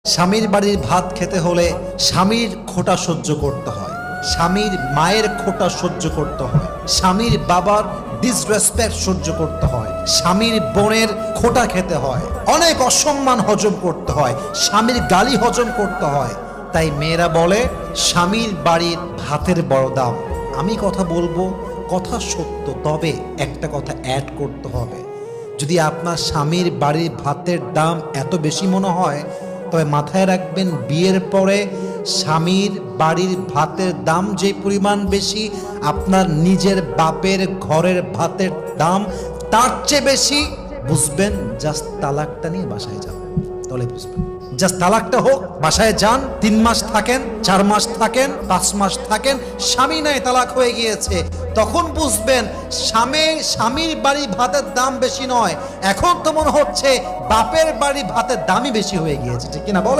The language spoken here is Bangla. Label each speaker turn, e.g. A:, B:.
A: স্বামীর বাড়ির ভাত খেতে হলে স্বামীর খোঁটা সহ্য করতে হয়, স্বামীর মায়ের খোঁটা সহ্য করতে হয়, স্বামীর বাবার ডিসরেসপেক্ট সহ্য করতে হয়, স্বামীর বোনের খোঁটা খেতে হয়, অনেক অসম্মান হজম করতে হয়, স্বামীর গালি হজম করতে হয়। তাই মেয়েরা বলে স্বামীর বাড়ির ভাতের বড় দাম। আমি কথা বলবো, কথা সত্য, তবে একটা কথা অ্যাড করতে হবে। যদি আপনার স্বামীর বাড়ির ভাতের দাম এত বেশি মনে হয়, তবে মাথায় রাখবেন বিয়ের পরে স্বামীর বাড়ির ভাতের দাম যে পরিমাণ বেশি, আপনার নিজের বাপের ঘরের ভাতের দাম তার চেয়ে বেশি। বুঝবেন, জাস্ট তালাকটা নিয়ে বাসায় যান, তাহলে বুঝবেন। জাস্ট তালাকটা হোক, বাসায় যান, 3 মাস থাকেন, 4 মাস থাকেন, 5 মাস থাকেন, স্বামী নাই তালাক হয়ে গিয়েছে, তখন বুঝবেন স্বামীর বাড়ি ভাতের দাম বেশি নয়, এখন তো মনে হচ্ছে বাপের বাড়ি ভাতের দামই বেশি হয়ে গিয়েছে। ঠিক কিনা বলে?